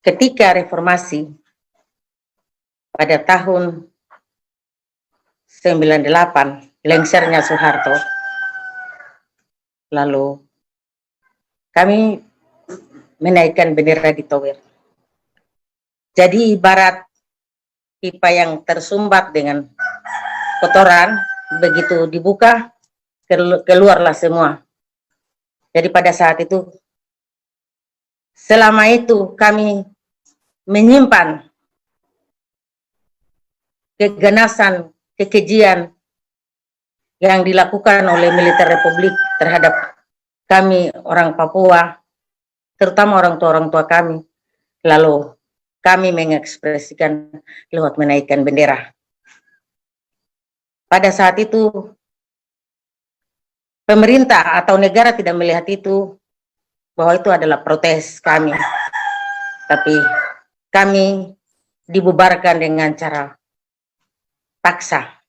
ketika reformasi pada tahun 98, lengsernya Soeharto, lalu kami menaikkan bendera di Tower. Jadi ibarat pipa yang tersumbat dengan kotoran, begitu dibuka, keluarlah semua. Jadi pada saat itu, selama itu kami menyimpan keganasan, kekejian yang dilakukan oleh militer Republik terhadap kami orang Papua, terutama orang tua kami. Lalu kami mengekspresikan lewat menaikkan bendera. Pada saat itu, pemerintah atau negara tidak melihat itu, bahwa itu adalah protes kami. Tapi kami dibubarkan dengan cara paksa.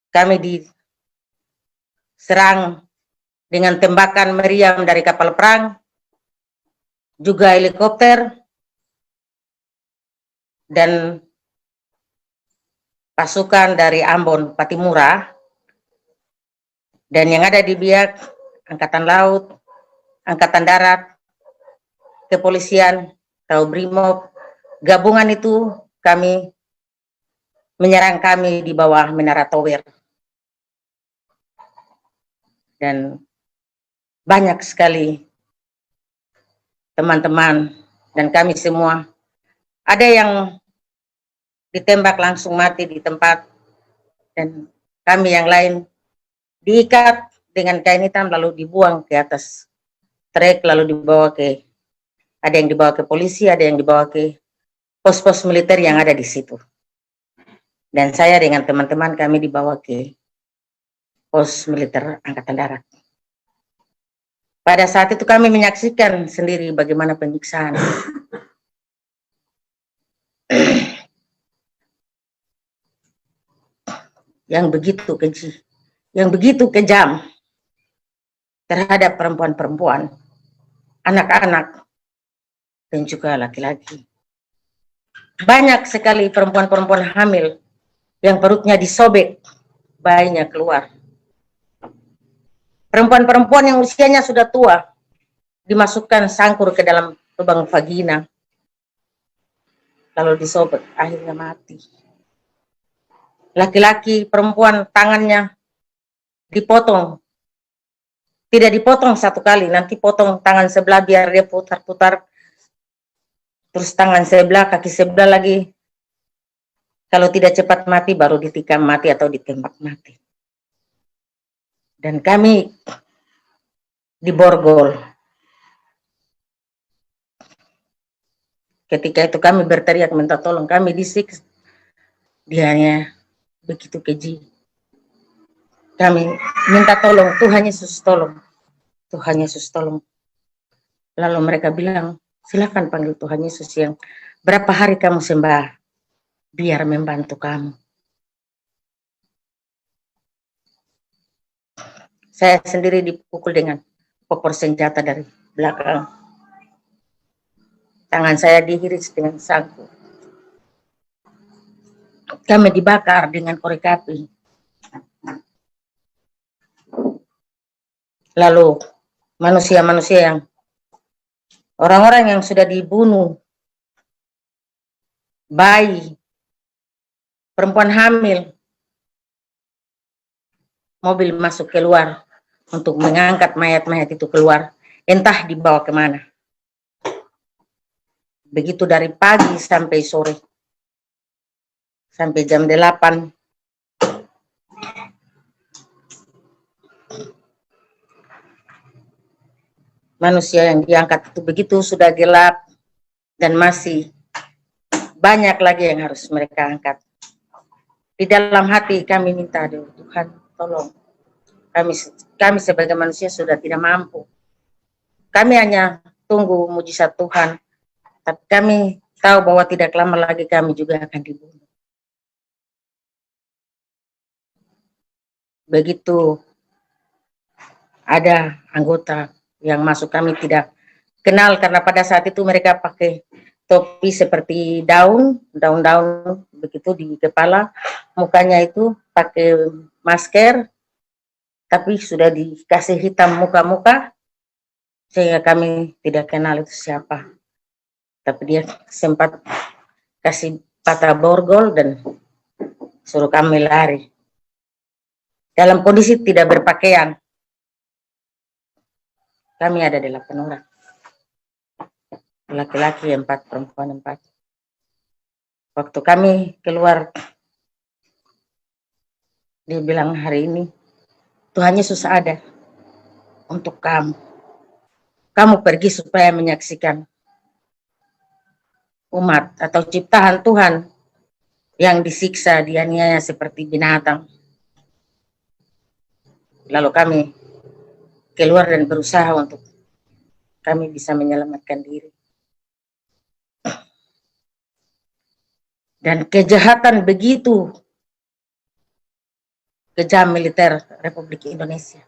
Kami diserang dengan tembakan meriam dari kapal perang, juga helikopter, dan pasukan dari Ambon, Patimura, dan yang ada di Biak, Angkatan Laut, Angkatan Darat, Kepolisian, atau Brimob, gabungan itu kami menyerang kami di bawah Menara Tower. Dan banyak sekali teman-teman dan kami semua, ada yang ditembak langsung mati di tempat, dan kami yang lain diikat dengan kain hitam lalu dibuang ke atas trek, lalu dibawa ke, ada yang dibawa ke polisi, ada yang dibawa ke pos-pos militer yang ada di situ. Dan saya dengan teman-teman kami dibawa ke pos militer Angkatan Darat. Pada saat itu kami menyaksikan sendiri bagaimana penyiksaan. Yang begitu keji, yang begitu kejam terhadap perempuan-perempuan, anak-anak, dan juga laki-laki. Banyak sekali perempuan-perempuan hamil yang perutnya disobek, bayinya keluar. Perempuan-perempuan yang usianya sudah tua dimasukkan sangkur ke dalam lubang vagina, lalu disobek, akhirnya mati. Laki-laki, perempuan, tangannya dipotong, tidak dipotong satu kali, nanti potong tangan sebelah biar dia putar-putar, terus tangan sebelah, kaki sebelah lagi. Kalau tidak cepat mati baru ditikam mati atau ditembak mati. Dan kami diborgol. Ketika itu kami berteriak minta tolong, kami disiksa. Dianya begitu keji. Kami minta tolong, Tuhan Yesus tolong. Tuhan Yesus tolong. Lalu mereka bilang, silakan panggil Tuhan Yesus yang berapa hari kamu sembah, biar membantu kamu. Saya sendiri dipukul dengan popor senjata dari belakang. Tangan saya dihiris dengan sangkut. Kami dibakar dengan korek api. Lalu manusia-manusia yang, orang-orang yang sudah dibunuh, bayi, perempuan hamil, mobil masuk keluar untuk mengangkat mayat-mayat itu keluar, entah dibawa kemana. Begitu dari pagi sampai sore, sampai jam 8. Manusia yang diangkat itu begitu sudah gelap, dan masih banyak lagi yang harus mereka angkat. Di dalam hati kami minta, Tuhan tolong. Kami sebagai manusia sudah tidak mampu. Kami hanya tunggu mujizat Tuhan. Tapi kami tahu bahwa tidak lama lagi kami juga akan dibunuh. Begitu ada anggota yang masuk kami tidak kenal, karena pada saat itu mereka pakai topi seperti daun-daun begitu di kepala, mukanya itu pakai masker, tapi sudah dikasih hitam muka-muka, sehingga kami tidak kenal itu siapa. Tapi dia sempat kasih patah borgol dan suruh kami lari. Dalam kondisi tidak berpakaian. Kami ada 8 orang. Laki-laki 4, perempuan 4. Waktu kami keluar, dia bilang, hari ini Tuhan Yesus ada untuk kamu. Kamu pergi supaya menyaksikan umat atau ciptaan Tuhan yang disiksa, dianiaya seperti binatang. Lalu kami keluar dan berusaha untuk kami bisa menyelamatkan diri. Dan kejahatan begitu kejam militer Republik Indonesia.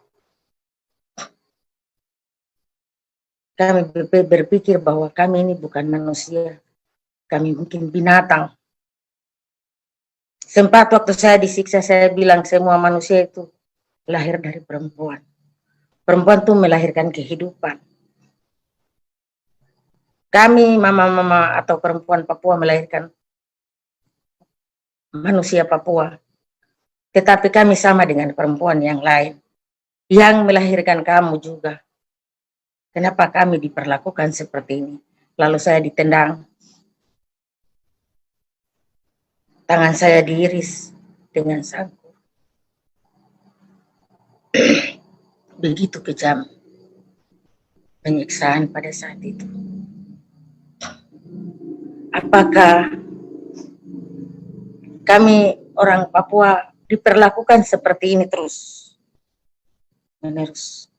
Kami berpikir bahwa kami ini bukan manusia, kami mungkin binatang. Sempat waktu saya disiksa, saya bilang semua manusia itu lahir dari perempuan. Perempuan itu melahirkan kehidupan. Kami, mama-mama atau perempuan Papua melahirkan manusia Papua. Tetapi kami sama dengan perempuan yang lain, yang melahirkan kamu juga. Kenapa kami diperlakukan seperti ini? Lalu saya ditendang. Tangan saya diiris dengan sangkur. Begitu kejam penyiksaan pada saat itu. Apakah kami orang Papua diperlakukan seperti ini terus menerus?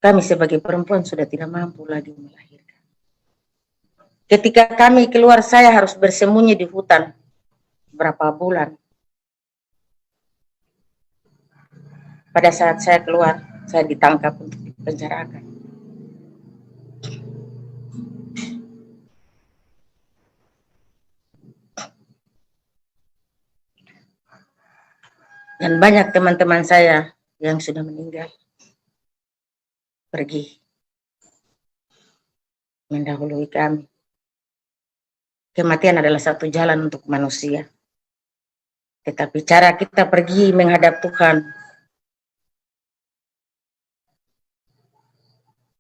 Kami sebagai perempuan sudah tidak mampu lagi melahirkan. Ketika kami keluar, saya harus bersembunyi di hutan berapa bulan. Pada saat saya keluar, saya ditangkap untuk dipenjarakan. Dan banyak teman-teman saya yang sudah meninggal, pergi mendahului kami. Kematian adalah satu jalan untuk manusia. Tetapi cara kita pergi menghadap Tuhan,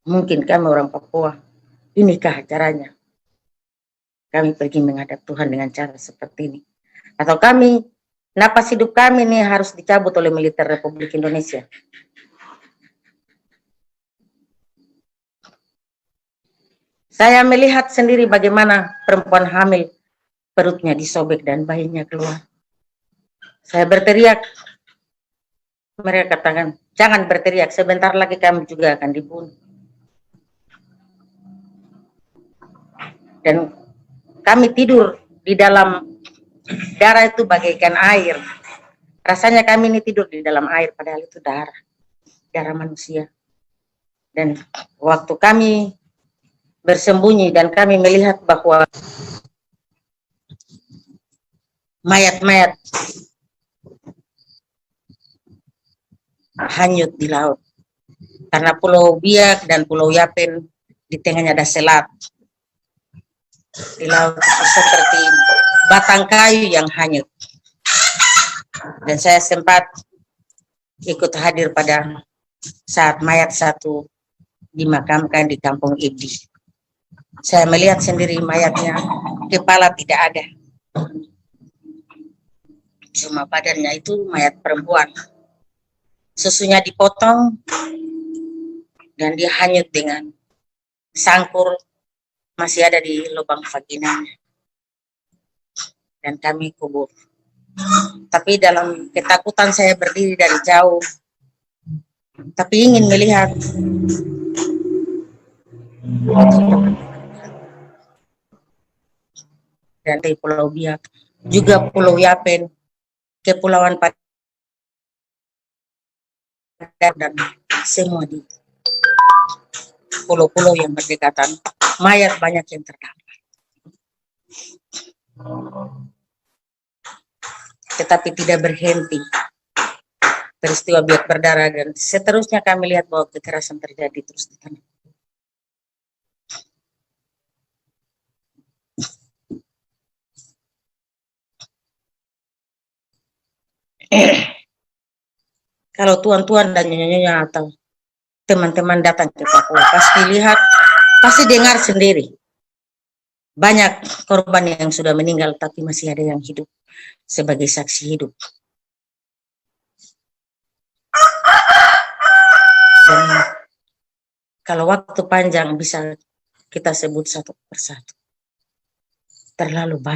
mungkin kami orang Papua, inikah caranya? Kami pergi menghadap Tuhan dengan cara seperti ini. Atau kami, napas hidup kami ini harus dicabut oleh militer Republik Indonesia. Saya melihat sendiri bagaimana perempuan hamil perutnya disobek dan bayinya keluar. Saya berteriak. Mereka katakan, jangan berteriak, sebentar lagi kami juga akan dibunuh. Dan kami tidur di dalam darah itu bagaikan air. Rasanya kami ini tidur di dalam air, padahal itu darah manusia. Dan waktu kami bersembunyi dan kami melihat bahwa mayat-mayat hanyut di laut. Karena Pulau Biak dan Pulau Yapen di tengahnya ada selat. Di laut itu seperti batang kayu yang hanyut. Dan saya sempat ikut hadir pada saat mayat satu dimakamkan di Kampung Ibdi. Saya melihat sendiri mayatnya, kepala tidak ada. Cuma badannya itu mayat perempuan. Susunya dipotong dan dia hanyut dengan sangkur masih ada di lubang vaginanya. Dan kami kubur. Tapi dalam ketakutan saya berdiri dari jauh. Tapi ingin melihat. Dan di Pulau Biak, juga Pulau Yapen, Kepulauan Padar dan semua di pulau-pulau yang berdekatan, mayat banyak yang terdampar. Tetapi tidak berhenti peristiwa biak berdarah, dan seterusnya kami lihat bahwa kekerasan terjadi terus di tanah. Kalau tuan-tuan dan nyonya-nyonya atau teman-teman datang ke Papua, pasti lihat, pasti dengar sendiri. Banyak korban yang sudah meninggal, tapi masih ada yang hidup sebagai saksi hidup. Dan kalau waktu panjang bisa kita sebut satu persatu. Terlalu banyak.